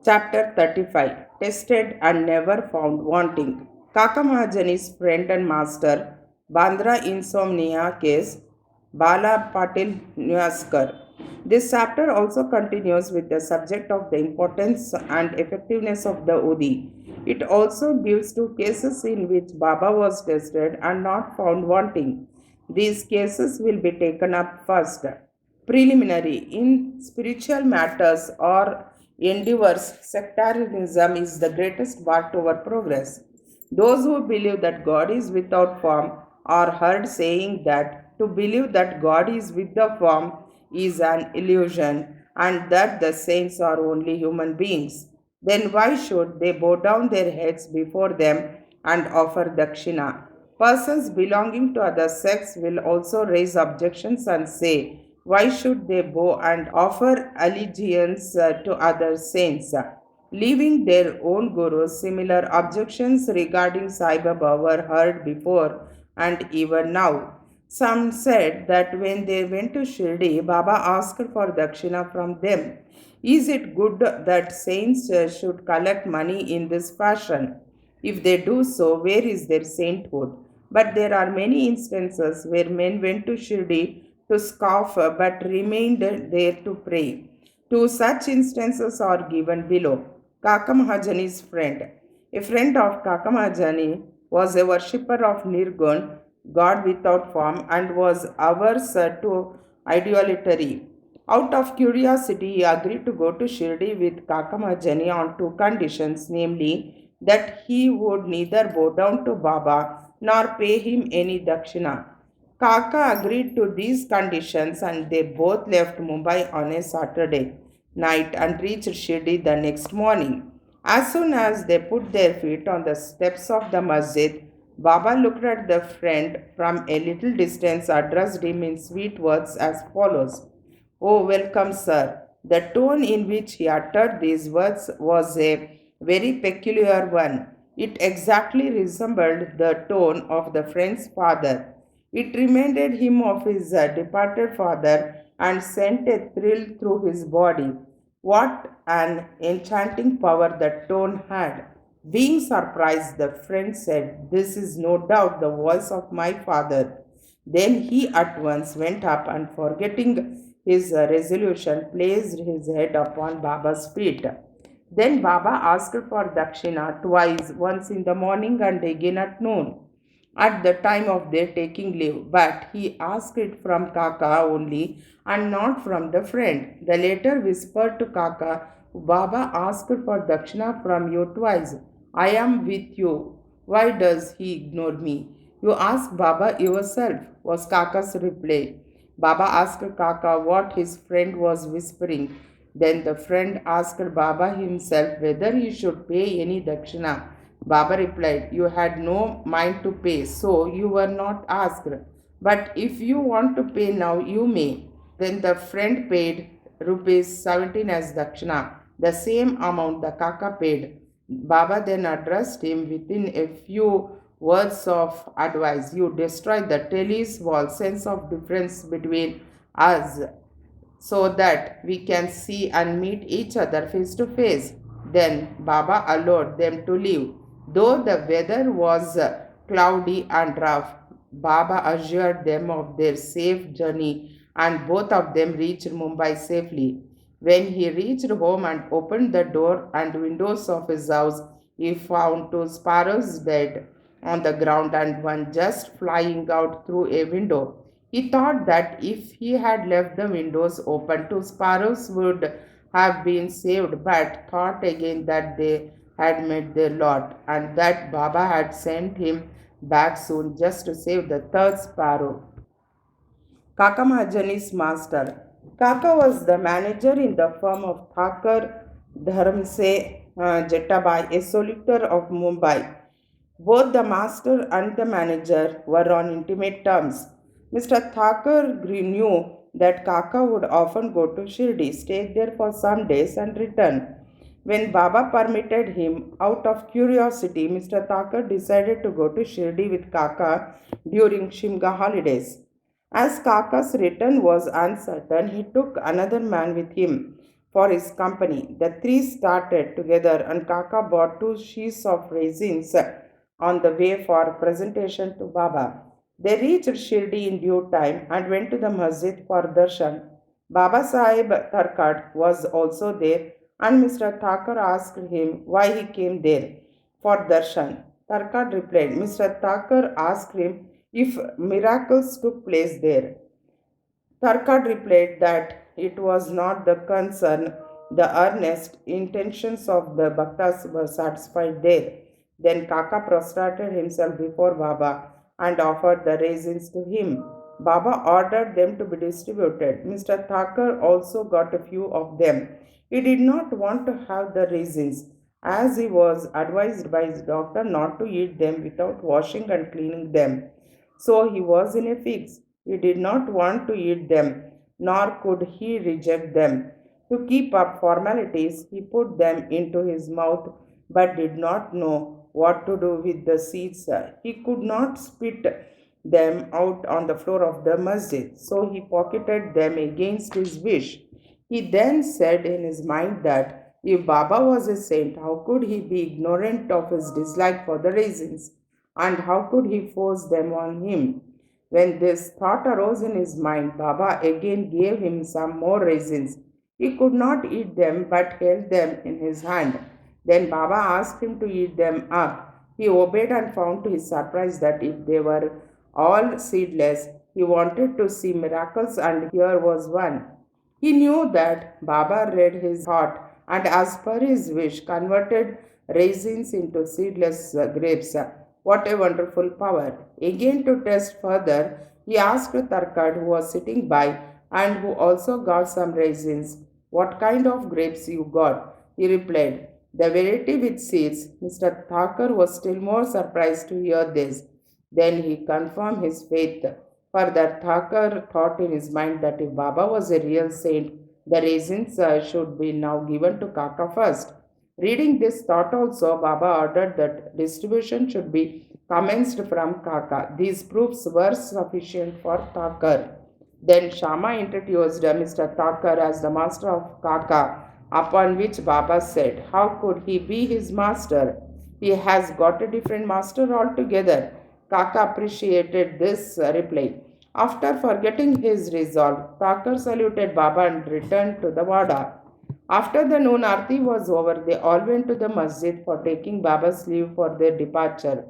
Chapter 35 Tested and Never Found Wanting. Kaka Mahajani's friend and master, Bandra Insomnia case, Bala Patil Nyaskar. This chapter also continues with the subject of the importance and effectiveness of the Udi. It also gives two cases in which Baba was tested and not found wanting. These cases will be taken up first. Preliminary in spiritual matters or endeavors, sectarianism is the greatest bar to our progress. Those who believe that God is without form are heard saying that to believe that God is with the form is an illusion and that the saints are only human beings. Then why should they bow down their heads before them and offer dakshina? Persons belonging to other sects will also raise objections and say, why should they bow and offer allegiance to other saints? Leaving their own gurus, similar objections regarding Sai Baba were heard before and even now. Some said that when they went to Shirdi, Baba asked for dakshina from them. Is it good that saints should collect money in this fashion? If they do so, where is their sainthood? But there are many instances where men went to Shirdi to scoff but remained there to pray. Two such instances are given below. Kaka Mahajani's friend. A friend of Kaka Mahajani was a worshipper of Nirgun, God without form, and was averse to idolatry. Out of curiosity, he agreed to go to Shirdi with Kaka Mahajani on two conditions, namely that he would neither bow down to Baba nor pay him any dakshina. Kaka agreed to these conditions and they both left Mumbai on a Saturday night and reached Shirdi the next morning. As soon as they put their feet on the steps of the masjid, Baba looked at the friend from a little distance, addressed him in sweet words as follows. Oh, welcome, sir. The tone in which he uttered these words was a very peculiar one. It exactly resembled the tone of the friend's father. It reminded him of his departed father and sent a thrill through his body. What an enchanting power that tone had! Being surprised, the friend said, this is no doubt the voice of my father. Then he at once went up and, forgetting his resolution, placed his head upon Baba's feet. Then Baba asked for dakshina twice, once in the morning and again at noon, at the time of their taking leave, but he asked it from Kaka only and not from the friend. The latter whispered to Kaka, Baba asked for dakshina from you twice. I am with you. Why does he ignore me? You ask Baba yourself, was Kaka's reply. Baba asked Kaka what his friend was whispering. Then the friend asked Baba himself whether he should pay any dakshina. Baba replied, you had no mind to pay, so you were not asked. But if you want to pay now, you may. Then the friend paid rupees 17 as dakshina, the same amount the Kaka paid. Baba then addressed him within a few words of advice. You destroy the telly's wall sense of difference between us so that we can see and meet each other face to face. Then Baba allowed them to leave. Though the weather was cloudy and rough, Baba assured them of their safe journey and both of them reached Mumbai safely. When he reached home and opened the door and windows of his house, he found two sparrows dead on the ground and one just flying out through a window. He thought that if he had left the windows open, two sparrows would have been saved, but thought again that they had met their lot and that Baba had sent him back soon just to save the third sparrow. Kaka Mahajani's master. Kaka was the manager in the firm of Thakur Dharamse Jetabai, a solicitor of Mumbai. Both the master and the manager were on intimate terms. Mr. Thakur knew that Kaka would often go to Shirdi, stay there for some days, and return. When Baba permitted him, out of curiosity, Mr. Thakur decided to go to Shirdi with Kaka during Shimga holidays. As Kaka's return was uncertain, he took another man with him. for his company. The three started together, and Kaka bought two sheets of raisins on the way for presentation to Baba. They reached Shirdi in due time and went to the masjid for darshan. Baba Sahib Tarkat was also there, and Mr. Thakur asked him why he came there for darshan. Tarkat replied, Mr. Thakur asked him if miracles took place there. Tarkad replied that it was not the concern, the earnest intentions of the Bhaktas were satisfied there. Then Kaka prostrated himself before Baba and offered the raisins to him. Baba ordered them to be distributed. Mr. Thakur also got a few of them. He did not want to have the raisins, as he was advised by his doctor not to eat them without washing and cleaning them. So he was in a fix. He did not want to eat them, nor could he reject them. To keep up formalities, he put them into his mouth but did not know what to do with the seeds. He could not spit them out on the floor of the masjid, so he pocketed them against his wish. He then said in his mind that if Baba was a saint, how could he be ignorant of his dislike for the raisins? And how could he force them on him? When this thought arose in his mind, Baba again gave him some more raisins. He could not eat them but held them in his hand. Then Baba asked him to eat them up. He obeyed and found to his surprise that if they were all seedless, he wanted to see miracles, and here was one. He knew that Baba read his thought and, as per his wish, converted raisins into seedless grapes. What a wonderful power! Again, to test further, he asked Tarkad, who was sitting by and who also got some raisins, what kind of grapes you got? He replied, the variety with seeds. Mr. Thakur was still more surprised to hear this. Then he confirmed his faith. Further, Thakur thought in his mind that if Baba was a real saint, the raisins should be now given to Kaka first. Reading this thought also, Baba ordered that distribution should be commenced from Kaka. These proofs were sufficient for Thakur. Then Shama introduced Mr. Thakur as the master of Kaka, upon which Baba said, how could he be his master? He has got a different master altogether. Kaka appreciated this reply. After forgetting his resolve, Thakur saluted Baba and returned to the Wada. After the noon arti was over, they all went to the masjid for taking Baba's leave for their departure.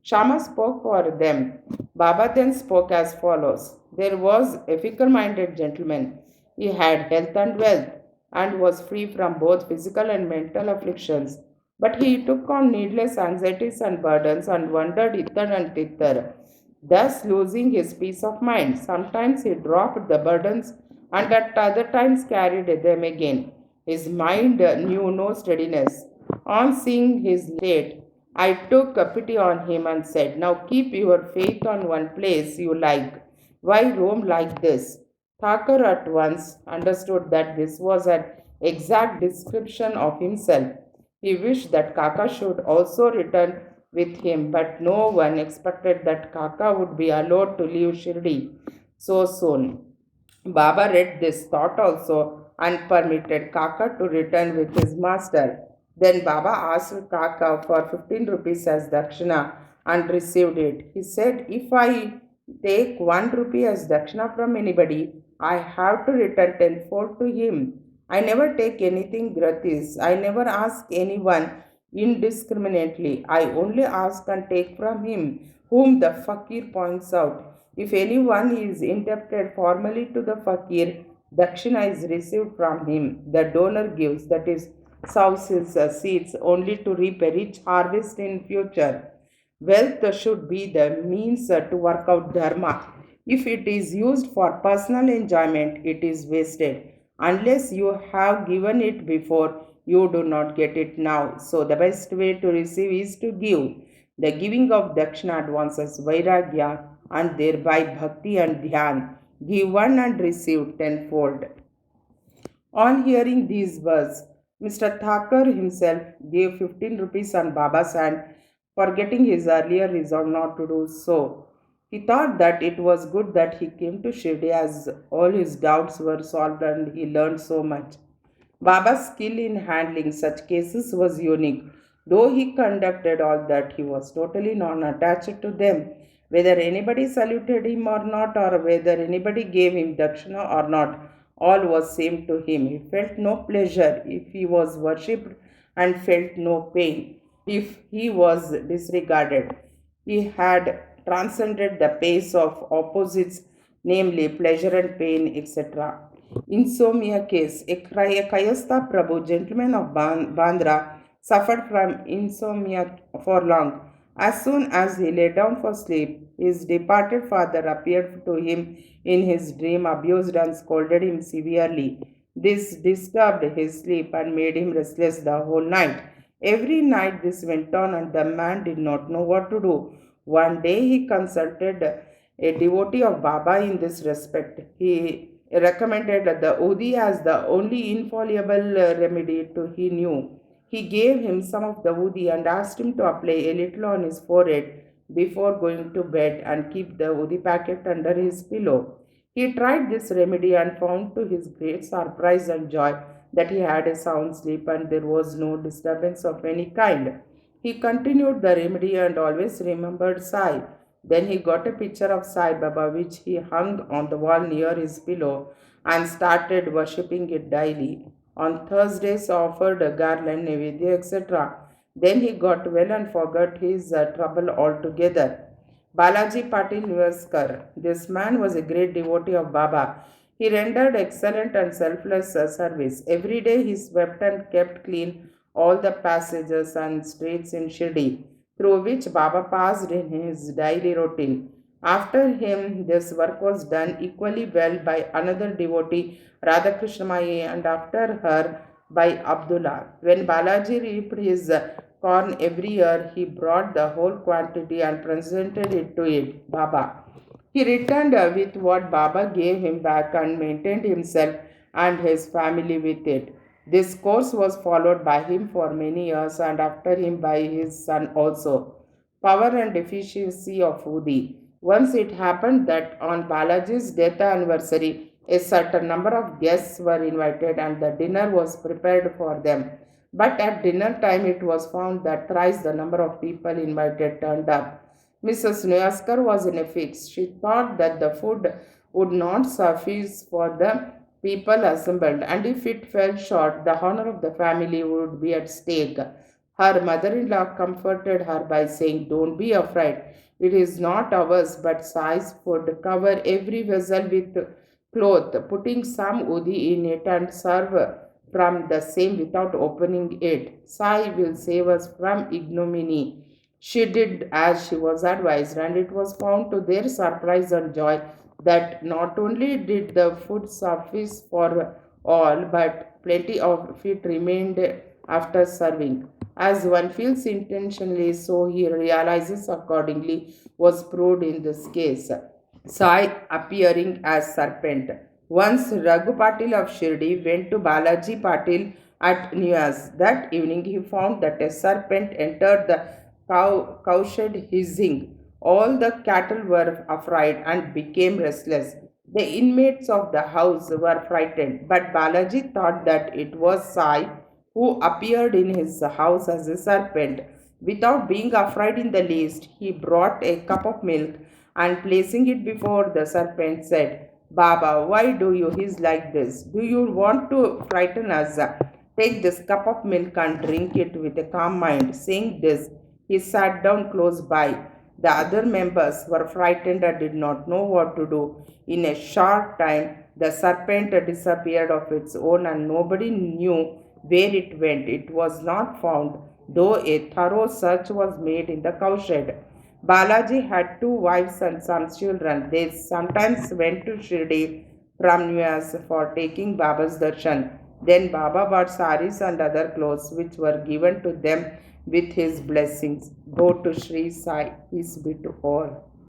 Shama spoke for them. Baba then spoke as follows. There was a fickle-minded gentleman. He had health and wealth, and was free from both physical and mental afflictions. But he took on needless anxieties and burdens and wandered hither and thither, thus losing his peace of mind. Sometimes he dropped the burdens and at other times carried them again. His mind knew no steadiness. On seeing his state, I took pity on him and said, now keep your faith on one place you like. Why roam like this? Thakur at once understood that this was an exact description of himself. He wished that Kaka should also return with him, but no one expected that Kaka would be allowed to leave Shirdi so soon. Baba read this thought also and permitted Kaka to return with his master. Then Baba asked Kaka for 15 rupees as dakshina and received it. He said, if I take 1 rupee as dakshina from anybody, I have to return tenfold to him. I never take anything gratis. I never ask anyone indiscriminately. I only ask and take from him, whom the fakir points out. If anyone is indebted formally to the fakir, dakshina is received from him. The donor gives, that is, sows his seeds only to reap a rich harvest in future. Wealth should be the means to work out dharma. If it is used for personal enjoyment, it is wasted. Unless you have given it before, you do not get it now. So, the best way to receive is to give. The giving of dakshina advances vairagya and thereby bhakti and dhyan. Give one and receive tenfold. On hearing these words, Mr. Thakur himself gave 15 rupees on Baba's hand, forgetting his earlier resolve not to do so. He thought that it was good that he came to Shirdi, as all his doubts were solved and he learned so much. Baba's skill in handling such cases was unique. Though he conducted all that, he was totally non attached to them. Whether anybody saluted him or not, or whether anybody gave him dakshina or not, all was same to him. He felt no pleasure if he was worshipped and felt no pain if he was disregarded. He had transcended the pace of opposites, namely pleasure and pain, etc. Insomnia case. A Kayastha Prabhu, gentleman of Bandra, suffered from insomnia for long. As soon as he lay down for sleep, his departed father appeared to him in his dream, abused and scolded him severely. This disturbed his sleep and made him restless the whole night. Every night this went on, and the man did not know what to do. One day he consulted a devotee of Baba in this respect. He recommended the Udi as the only infallible remedy to he knew. He gave him some of the Udi and asked him to apply a little on his forehead before going to bed and keep the Udi packet under his pillow. He tried this remedy and found to his great surprise and joy that he had a sound sleep and there was no disturbance of any kind. He continued the remedy and always remembered Sai. Then he got a picture of Sai Baba which he hung on the wall near his pillow and started worshipping it daily. On Thursdays offered a garland, Nevedya, etc. Then he got well and forgot his trouble altogether. Balaji Patil Niveskar. This man was a great devotee of Baba. He rendered excellent and selfless service. Every day he swept and kept clean all the passages and streets in Shirdi, through which Baba passed in his daily routine. After him, this work was done equally well by another devotee, Radhakrishna Mai, and after her by Abdullah. When Balaji reaped his corn every year, he brought the whole quantity and presented it to it, Baba. He returned with what Baba gave him back and maintained himself and his family with it. This course was followed by him for many years and after him by his son also. Power and efficiency of Udi. Once it happened that on Balaji's death anniversary, a certain number of guests were invited and the dinner was prepared for them. But at dinner time, it was found that thrice the number of people invited turned up. Mrs. Newaskar was in a fix. She thought that the food would not suffice for the people assembled, and if it fell short, the honor of the family would be at stake. Her mother in law comforted her by saying, "Don't be afraid. It is not ours, but Sai's food. Cover every vessel with cloth, putting some udi in it, and serve from the same without opening it. Sai will save us from ignominy." She did as she was advised, and it was found to their surprise and joy that not only did the food suffice for all, but plenty of it remained after serving. As one feels intentionally, so he realizes accordingly, was proved in this case. Sai appearing as serpent. Once Raghu Patil of Shirdi went to Balaji Patil at Niyas. That evening he found that a serpent entered the cowshed hissing. All the cattle were afraid and became restless. The inmates of the house were frightened, but Balaji thought that it was Sai who appeared in his house as a serpent. Without being afraid in the least, he brought a cup of milk and placing it before the serpent said, "Baba, why do you hiss like this? Do you want to frighten us? Take this cup of milk and drink it with a calm mind." Saying this, he sat down close by. The other members were frightened and did not know what to do. In a short time, the serpent disappeared of its own and nobody knew where it went. It was not found, though a thorough search was made in the cowshed. Balaji had two wives and some children. They sometimes went to Shirdi from Niyas for taking Baba's darshan. Then Baba bought saris and other clothes which were given to them with his blessings. Go to Sri Sai. Peace be to all.